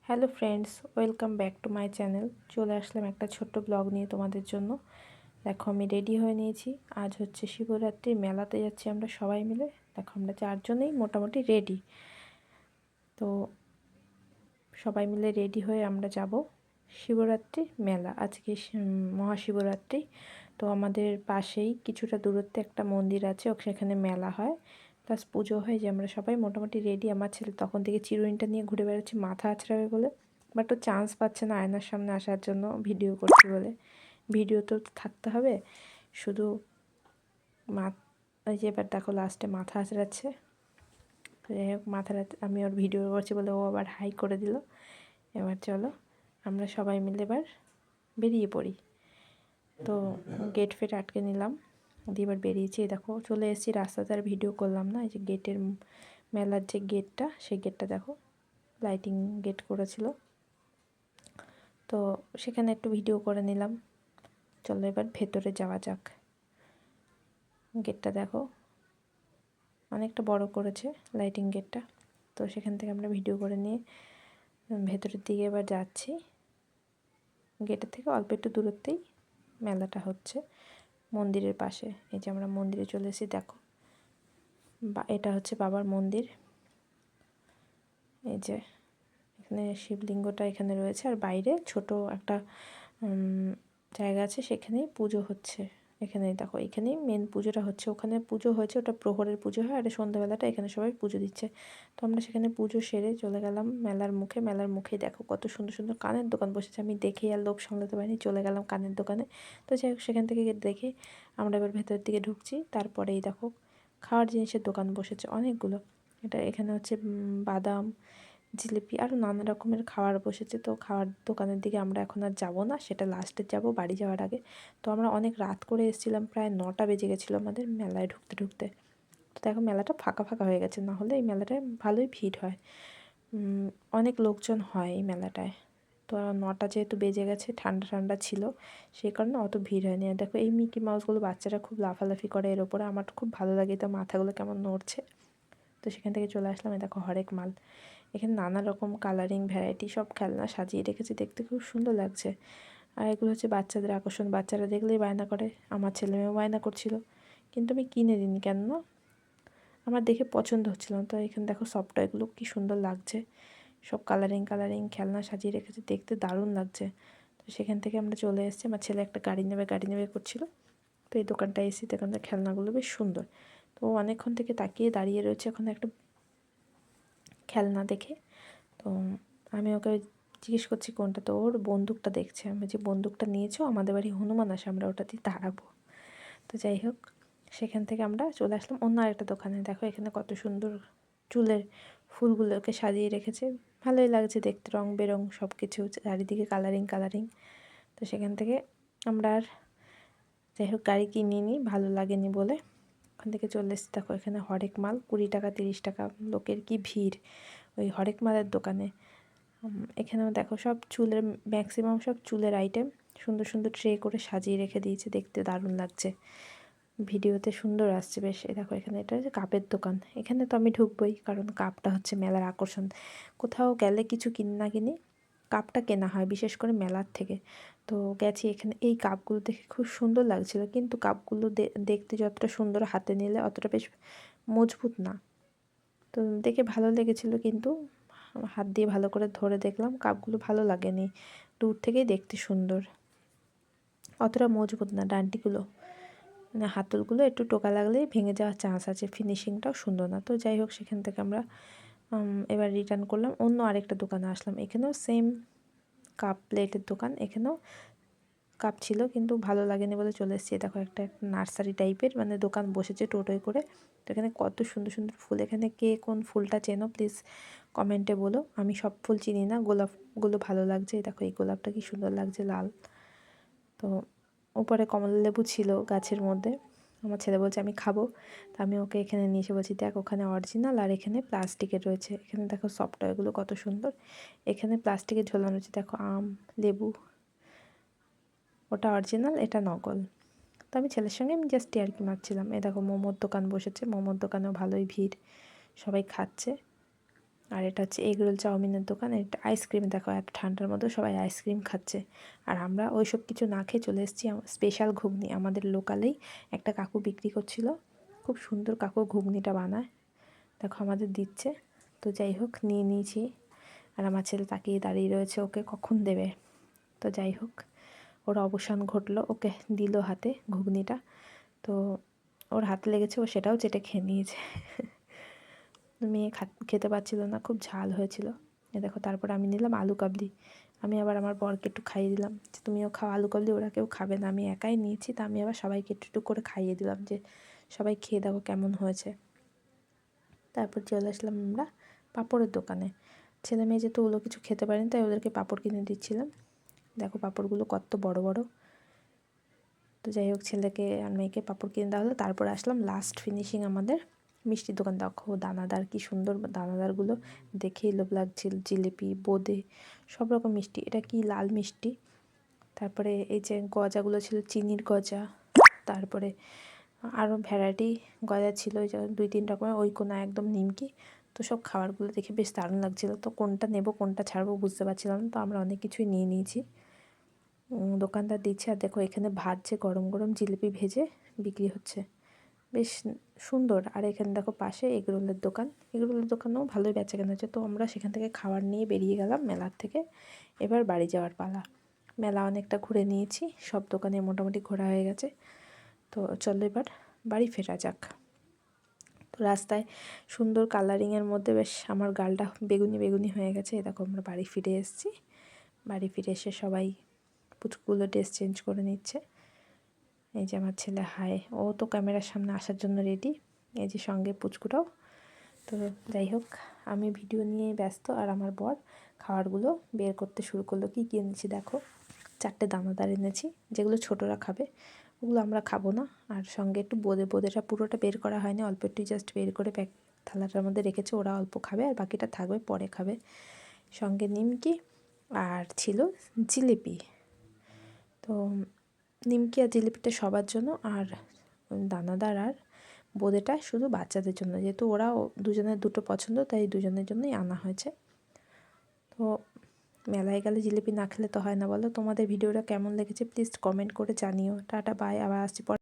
Hello friends, welcome back to my channel. চলে আসলাম একটা ছোট্ট ব্লগ নিয়ে তোমাদের জন্য। দেখো আমি রেডি হয়ে নিয়েছি। আজ হচ্ছে শিবরাত্রির মেলাতে যাচ্ছি আমরা সবাই মিলে। দেখো আমরা চারজনেই মোটামুটি রেডি। তো সবাই মিলে রেডি হয়ে আমরা যাব শিবরাত্রির মেলা। আজকে মহাশিবরাত্রি। তো আমাদের পাশেই কিছুটা দূরত্বে একটা মন্দির আছে, সেখানে মেলা হয় প্লাস পুজো হয়। যে আমরা সবাই মোটামুটি রেডি। আমার ছেলে তখন থেকে চিরুনিটা নিয়ে ঘুরে বেড়াচ্ছে মাথা আঁচড়াবে বলে, বাট ও চান্স পাচ্ছে না আয়নার সামনে আসার জন্য, ভিডিও করছি বলে। ভিডিও তো থাকতে হবে। শুধু ওই যে এবার দেখো লাস্টে মাথা আঁচড়াচ্ছে। যাই হোক, আমি ওর ভিডিও করছি বলে ও আবার হাই করে দিল। এবার চলো আমরা সবাই মিলে এবার বেরিয়ে পড়ি। তো গেট ফেট আটকে নিলাম, দিয়ে এবার বেরিয়েছি। দেখো চলে এসেছি রাস্তাতে, আর ভিডিও করলাম না। এই যে গেটের, মেলার যে গেটটা, সেই গেটটা দেখো লাইটিং গেট করেছিল, তো সেখানে একটু ভিডিও করে নিলাম। চলো এবার ভেতরে যাওয়া যাক। গেটটা দেখো অনেকটা বড় করেছে লাইটিং গেটটা। তো সেখান থেকে আমরা ভিডিও করে নিয়ে ভেতরের দিকে এবার যাচ্ছি। গেটের থেকে অল্প একটু দূরত্বেই মেলাটা হচ্ছে, মন্দিরের পাশে। এই যে আমরা মন্দিরে চলে এসেছি। দেখো এটা হচ্ছে বাবার মন্দির। এই যে এখানে শিবলিঙ্গটা এখানে রয়েছে, আর বাইরে ছোট একটা জায়গা আছে, সেখানেই পুজো হচ্ছে। এখানেই দেখো, এখানেই মেন পুজোটা হচ্ছে। ওখানে পুজো হয়েছে, ওটা প্রহরের পুজো হয়, আর সন্ধ্যাবেলাটা এখানে সবাই পুজো দিচ্ছে। তো আমরা সেখানে পুজো সেরে চলে গেলাম মেলার মুখে। মেলার মুখেই দেখো কত সুন্দর সুন্দর কানের দোকান বসেছে। আমি দেখেই আর লোভ সামলাতে পারিনি, চলে গেলাম কানের দোকানে। তো যাই হোক, সেখান থেকে দেখে আমরা এবার ভেতরের দিকে ঢুকছি। তারপরেই দেখো খাওয়ার জিনিসের দোকান বসেছে অনেকগুলো। এখানে হচ্ছে বাদাম, জিলিপি, আরও নানা রকমের খাবার বসেছে। তো খাওয়ার দোকানের দিকে আমরা এখন আর যাবো না, সেটা লাস্টে যাব বাড়ি যাওয়ার আগে। তো আমরা অনেক রাত করে এসেছিলাম, প্রায় 9টা বেজে গেছিলো আমাদের মেলায় ঢুকতে ঢুকতে। তো দেখো মেলাটা ফাঁকা ফাঁকা হয়ে গেছে, না হলে এই মেলাটায় ভালোই ভিড় হয়, অনেক লোকজন হয় এই মেলাটায়। তো 9টা যেহেতু বেজে গেছে, ঠান্ডা ঠান্ডা ছিল, সেই কারণে অত ভিড় হয়নি। আর দেখো এই মিকি মাউসগুলো বাচ্চারা খুব লাফালাফি করে এর ওপরে, আমার খুব ভালো লাগে। তো মাথাগুলো কেমন নড়ছে। তো সেখান থেকে চলে আসলাম। দেখো হরেক মাল, এখানে নানা রকম কালারিং ভ্যারাইটি সব খেলনা সাজিয়ে রেখেছে, দেখতে খুব সুন্দর লাগছে। আর এগুলো হচ্ছে বাচ্চাদের আকর্ষণ, বাচ্চারা দেখলেই বায়না করে। আমার ছেলে মেয়েও বায়না করছিল, কিন্তু আমি কিনে দিইনি। কেন না, আমার দেখে পছন্দ হচ্ছিল না। তো এখানে দেখো সব টয়গুলো কী সুন্দর লাগছে, সব কালারিং কালারিং খেলনা সাজিয়ে রেখেছে, দেখতে দারুণ লাগছে। তো সেখান থেকে আমরা চলে এসেছি। আমার ছেলে একটা গাড়ি নেবে করছিল। তো এই দোকানটায় এসেছি, দোকানটার খেলনাগুলো বেশ সুন্দর। তো অনেকক্ষণ থেকে তাকিয়ে দাঁড়িয়ে রয়েছে এখন একটা খেলনা দেখে। তো আমি ওকে জিজ্ঞেস করছি কোনটা, তো ওর বন্দুকটা দেখছে। আমি যে বন্দুকটা নিয়েছো, আমাদের বাড়ি হনুমান আসে, আমরা ওটা দিয়ে তাড়াবো। তো যাই হোক, সেখান থেকে আমরা চলে আসলাম অন্য আরেকটা দোকানে। দেখো এখানে কত সুন্দর চুলের ফুলগুলোকে সাজিয়ে রেখেছে, ভালোই লাগছে দেখতে, রং বেরং সব কিছু, চারিদিকে কালারিং কালারিং। তো সেখান থেকে আমরা আর যাই হোক গাড়ি কিনিনি, ভালো লাগেনি বলে ওখান থেকে চলে এসেছি। দেখো এখানে হরেক মাল 20 টাকা 30 টাকা, লোকের কি ভিড় ওই হরেক মালের দোকানে। এখানেও দেখো সব চুলের, ম্যাক্সিমাম সব চুলের আইটেম সুন্দর সুন্দর ট্রে করে সাজিয়ে রেখে দিয়েছে, দেখতে দারুণ লাগছে, ভিডিওতে সুন্দর আসছে বেশ। দেখো এখানে এটা হচ্ছে কাপের দোকান। এখানে তো আমি ঢুকবোই, কারণ কাপটা হচ্ছে মেলার আকর্ষণ। কোথাও গেলে কিছু না কিনি, কাপটা কেনা হয় বিশেষ করে মেলার থেকে। তো গেছি, এখানে এই কাপগুলো দেখে খুব সুন্দর লাগছিল, কিন্তু কাপগুলো দেখতে যতটা সুন্দর, হাতে নিলে অতটা বেশ মজবুত না। তো দেখে ভালো লেগেছিলো, কিন্তু হাত দিয়ে ভালো করে ধরে দেখলাম কাপগুলো ভালো লাগেনি। দূর থেকেই দেখতে সুন্দর, অতটা মজবুত না ডান্ডিগুলো, মানে হাতলগুলো একটু টোকা লাগলেই ভেঙে যাওয়ার চান্স আছে, ফিনিশিংটাও সুন্দর না। তো যাই হোক, সেখান থেকে আমরা এবার রিটার্ন করলাম, অন্য আরেকটা দোকানে আসলাম। এখানেও সেম কাপ প্লেটের দোকান, এখানেও কাপ ছিল, কিন্তু ভালো লাগেনি বলে চলে এসেছি। দেখো একটা নার্সারি টাইপের মানে দোকান বসেছে টোটোয় করে। তো এখানে কত সুন্দর সুন্দর ফুল, এখানে কে কোন ফুলটা চেনো প্লিজ কমেন্টে বলো। আমি সব ফুল চিনি না, গোলাপগুলো ভালো লাগছে। দেখো এই গোলাপটা কি সুন্দর লাগছে, লাল। তো উপরে কমলা লেবু ছিল গাছের মধ্যে, আমার ছেলে বলছে আমি খাবো। তো আমি ওকে এখানে নিয়ে এসে বলছি দেখ ওখানে অরিজিনাল আর এখানে প্লাস্টিকের রয়েছে। এখানে দেখো সফট টয়গুলো কত সুন্দর, এখানে প্লাস্টিকের ঝোলানো রয়েছে। দেখো আম, লেবু, ওটা অরিজিনাল, এটা নকল। তো আমি ছেলের সঙ্গে আমি জাস্ট ইয়ার্কি মারছিলাম। দেখো মোমোর দোকান বসেছে, মোমোর দোকানেও ভালোই ভিড়, সবাই খাচ্ছে। আর এটা হচ্ছে এগরোল চাউমিনের দোকান। এটা আইসক্রিম, দেখো এত ঠান্ডার মধ্যে সবাই আইসক্রিম খাচ্ছে। আর আমরা ওই সব কিছু না খেয়ে চলে এসেছি স্পেশাল ঘুগনি। আমাদের লোকালেই একটা কাকু বিক্রি করছিল, খুব সুন্দর কাকু ঘুগনিটা বানায়, দেখো আমাদের দিচ্ছে। তো যাই হোক নিয়ে নিয়েছি। আর আমার ছেলে তাকিয়ে দাঁড়িয়ে রয়েছে, ওকে কখন দেবে। তো যাই হোক ওর অবসান ঘটলো, ওকে দিল হাতে ঘুগনিটা। তো ওর হাতে লেগেছে, ও সেটাও চেটে খেয়ে নিয়েছে। মেয়ে খেতে পারছিল না, খুব ঝাল হয়েছিল। এ দেখো তারপর আমি নিলাম আলু কাবলি। আমি আবার আমার বরকে একটু খাইয়ে দিলাম যে তুমিও খাও আলু কাবলি, ওরা কেউ খাবে না, আমি একাই নিয়েছি। তা আমি আবার সবাইকে একটু একটু করে খাইয়ে দিলাম যে সবাই খেয়ে দেখো কেমন হয়েছে। তারপর চলে আসলাম আমরা পাঁপড়ের দোকানে। ছেলে মেয়ে যেহেতু ওগুলো কিছু খেতে পারেনি, তাই ওদেরকে পাঁপড় কিনে দিচ্ছিলাম। দেখো পাঁপড়গুলো কত বড় বড়। তো যাই হোক ছেলেকে আর মেয়েকে পাঁপড় কিনে দেওয়া হলো। তারপর আসলাম লাস্ট ফিনিশিং আমাদের মিষ্টির দোকান। দেখো দানাদার, কি সুন্দর দানাদারগুলো দেখেই লোভ লাগছিল। জিলিপি, বোঁদে, সব রকম মিষ্টি। এটা কি লাল মিষ্টি। তারপরে এই যে গজাগুলো ছিল চিনির গজা। তারপরে আরও ভ্যারাইটি গজা ছিল, ওই যে 2-3 রকমের, ওই কোনা একদম নিমকি। তো সব খাবারগুলো দেখে বেশ দারুণ লাগছিলো। তো কোনটা নেব কোনটা ছাড়বো বুঝতে পারছিলাম না, তো আমরা অনেক কিছুই নিয়ে নিয়েছি। দোকানদার দিচ্ছে। আর দেখো এখানে ভাজছে, গরম গরম জিলিপি ভেজে বিক্রি হচ্ছে, বেশ সুন্দর। আর এখানে দেখো পাশে এগরোলের দোকান, এগরোলের দোকানেও ভালোই বেচাকেনা হচ্ছে। তো আমরা সেখান থেকে খাবার নিয়ে বেরিয়ে গেলাম মেলার থেকে। এবার বাড়ি যাওয়ার পালা। মেলা অনেকটা ঘুরে নিয়েছি, সব দোকানে মোটামুটি ঘোরা হয়ে গেছে। তো চলো এবার বাড়ি ফেরা যাক। তো রাস্তায় সুন্দর কালারিংয়ের মধ্যে বেশ আমার গালটা বেগুনি বেগুনি হয়ে গেছে। দেখো আমরা বাড়ি ফিরে এসেছি। বাড়ি ফিরে এসে সবাই পুচকুগুলো ড্রেস চেঞ্জ করে নিচ্ছে। এই যে আমার ছেলে হাই, ও তো ক্যামেরার সামনে আসার জন্য রেডি। এই যে সঙ্গে পুচকুটাও। তো যাই হোক আমি ভিডিও নিয়ে ব্যস্ত, আর আমার বর খাবারগুলো বের করতে শুরু করলো। কী কী এনেছি দেখো, 4টে দানাদার এনেছি, যেগুলো ছোটরা খাবে, ওগুলো আমরা খাবো না। আর সঙ্গে একটু বোঁদেটা পুরোটা বের করা হয়নি, অল্প একটু জাস্ট বের করে থালাটার মধ্যে রেখেছে, ওরা অল্প খাবে আর বাকিটা থাকবে পরে খাবে। সঙ্গে নিমকি আর ছিল জিলিপি। তো নিমকি আর জিলিপিটা সবার জন্য, আর দানাদার আর বোঁদেটা শুধু বাচ্চাদের জন্য, যেহেতু ওরাও দুজনের দুটো পছন্দ, তাই দুজনের জন্যই আনা হয়েছে। তো মেলায় গেলে জিলিপি না খেলে তো হয় না বলো। তোমাদের ভিডিওটা কেমন লেগেছে প্লিজ কমেন্ট করে জানিও। টাটা বাই, আবার আসছি পরে।